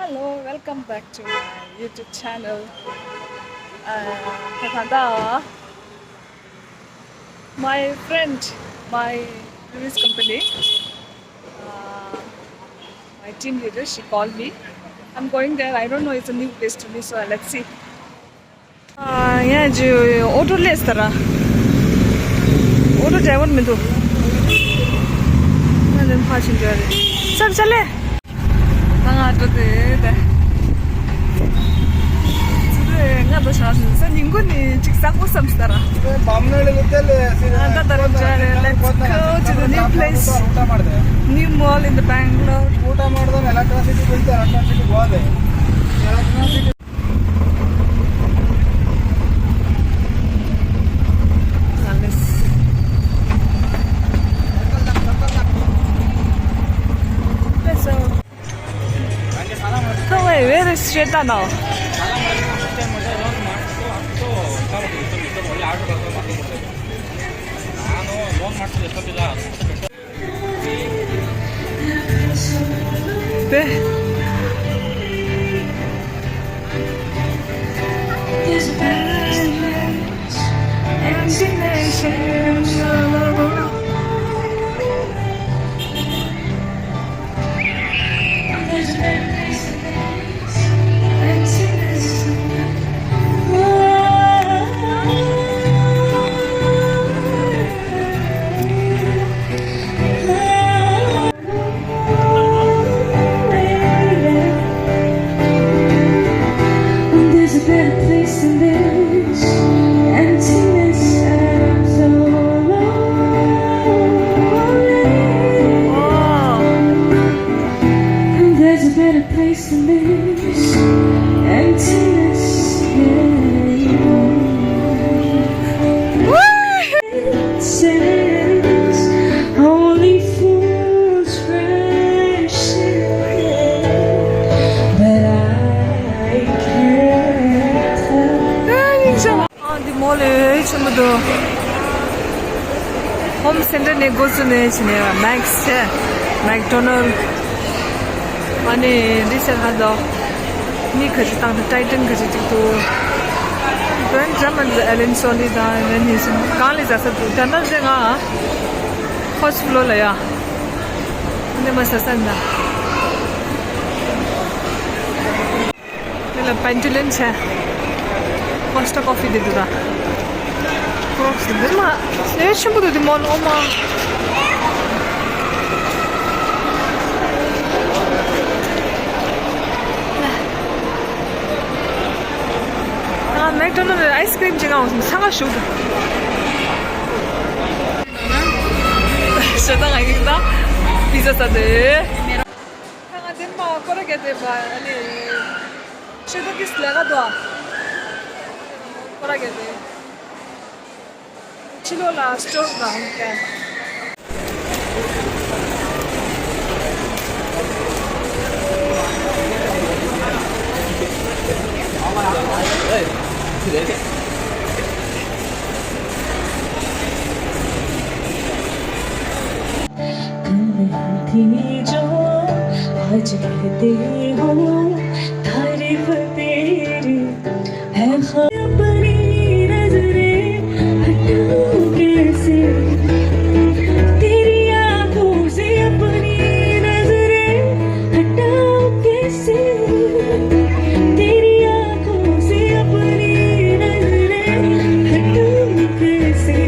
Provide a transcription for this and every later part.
Hello, welcome back to my YouTube channel. Kakanda, my friend, my previous company, my team leader, she called me. I'm going there. I don't know, it's a new place to me, so let's see. Yeah, you auto less tara. Auto driver me too. And then passenger. Sab chale. Nang auto de. Nga to shot. Sa ningo ni chiksak mo samstara. Let's go to the new place. New mall in the Bangalore. Where is Shweta now? Home center ne goes to Max, McDonald. Money this and that. Me because it's on the Titan because it's to. Then German Ellen Solid and then he's Carl is as a tunnel. First floor laya. Ne must send that. The pendulum chair. Costa coffee did that. 내 친구들이 뭐 엄마 맥도날드 아이스크림 제가 무슨 사과쇼 세상 아니다 피자 사들 상아 덴마 거르게 돼봐 아니 쉐도키스 내가 도와 거르게 돼 Chilo la store ground ka. तुम्हें जो आज कहते हो तारीफ तेरी है अपनी नजरें हटाओ कैसे तेरी आंखों से अपनी नजरें हटाओ कैसे तेरी आंखों से अपनी नजरें हटाओ कैसे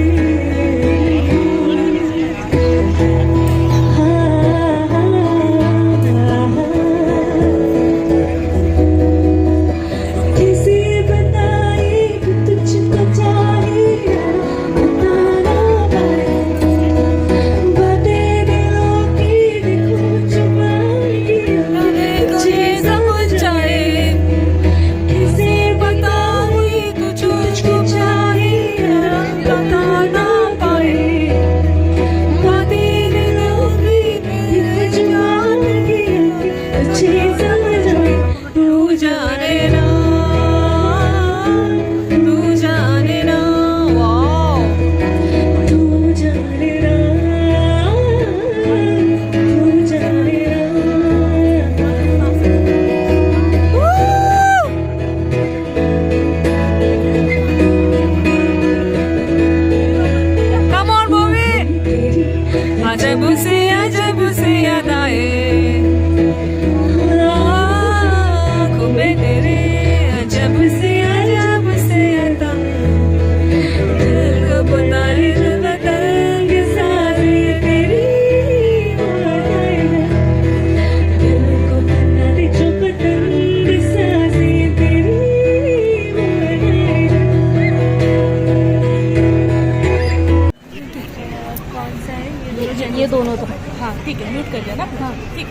ठीक है म्यूट कर दिया ना हाँ ठीक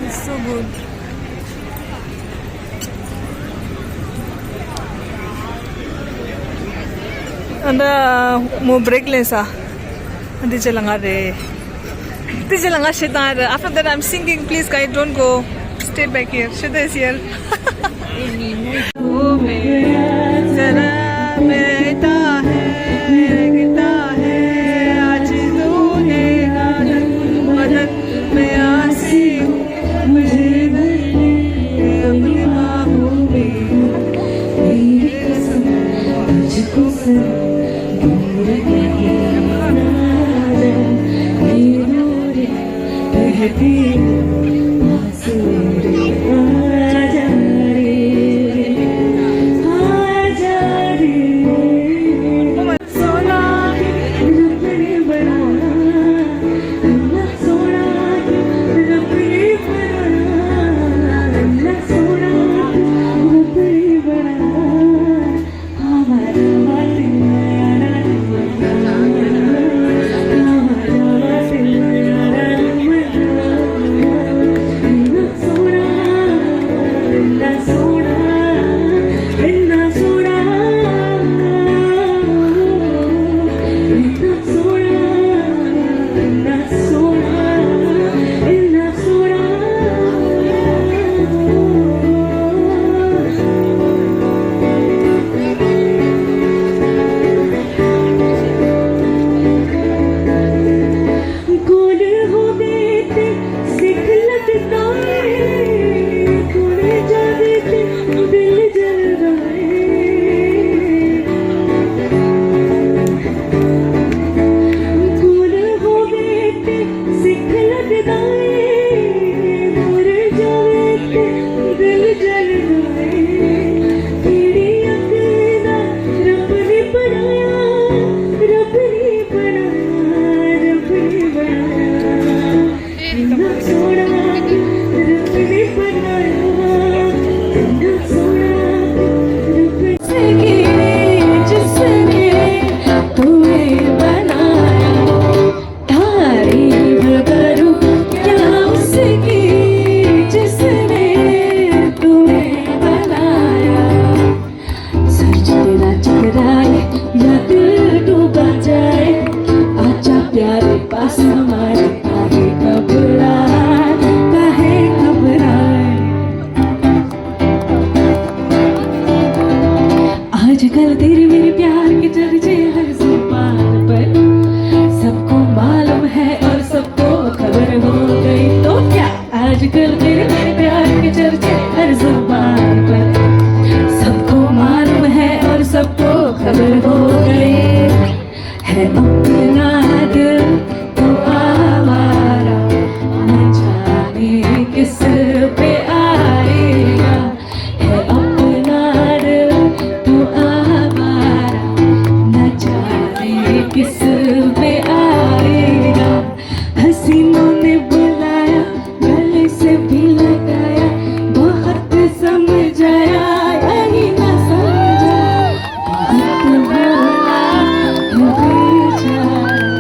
It's so good. Anda mau break lesa. Andi jalanga re. Andi jalanga Shita. After that I'm singing. Please guys don't go. Stay back here. Shita is here. Oh mein zara beta hai gita hai aaj tune ganan badan mein aasi hu mujhe अपनी बाहों में मेरी कसम तुझको सब दूर कहीं ना जा ये दूर रहती पास मेरे आजा रे आजा रे सोना रब ने बनाया अल्लाह सोना रब ने बनाया अल्लाह सोना रब ने बनाया हमारा बात यारा हमारा बात यारा अल्लाह सोना अल्लाह सोना अल्लाह सोना अल्लाह सोना अल्लाह सोना अल्लाह सोना गोल हो गए थे सिख लगता है गोल जाते थे दिल जल रहे गोल हो गए थे सिख लगता है गोल जाते थे दिल जल रहे तेरी अकदा रब ने बनाया रब ने बनाया रब ने बनाया इतना सोना रब ने बनाया इतना सोना रब ने जिसने तुम्हें बनाया तारीफ करूं क्या उसकी जिसने तुम्हें बनाया सर तेरा चकराए या दिल डूबा जाए आजा प्यारे पास हमारे काहे घबराए आजकल तेरे मेरे प्यार के चर्चे हर जुबान पर सबको मालूम है और सबको खबर हो गई तो क्या आजकल तेरे मेरे प्यार के चर्चे हर जुबान पर सबको मालूम है और सबको खबर हो गई है अपना दिल तो आवारा न जाने किस पे आएगा है अपना दिल तो आवारा न जाने किस पे आएगा हसीनों ने बुलाया गले से भी लगाया बहुत समझाया यही न समझा बहुत बोला है बेचारा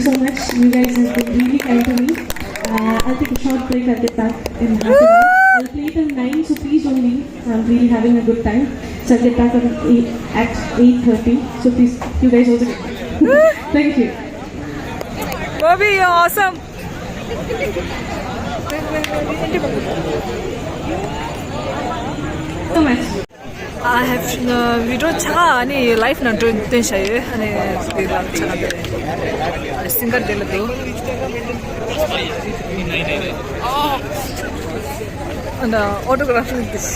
so much. You guys have been really kind to me. I'll take a short break. I'll get back in half an hour. I'll play till 9, so please don't leave. I'm really having a good time. So I'll get back at 8:30. So please, you guys also get back. Thank you. BoBy, you're awesome. So much. I have video cha ani live na ten shaye ani dila cha de singer dila do and autograph with this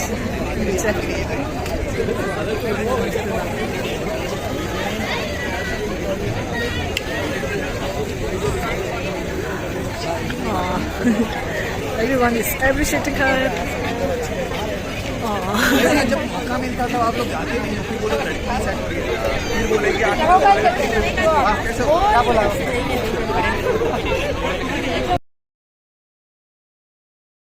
everyone is appreciating her. जब मौका मिलता था आप लोग जाते नहीं हो, फिर बोलो लड़की सेट फिर बोले कि कैसे क्या बोला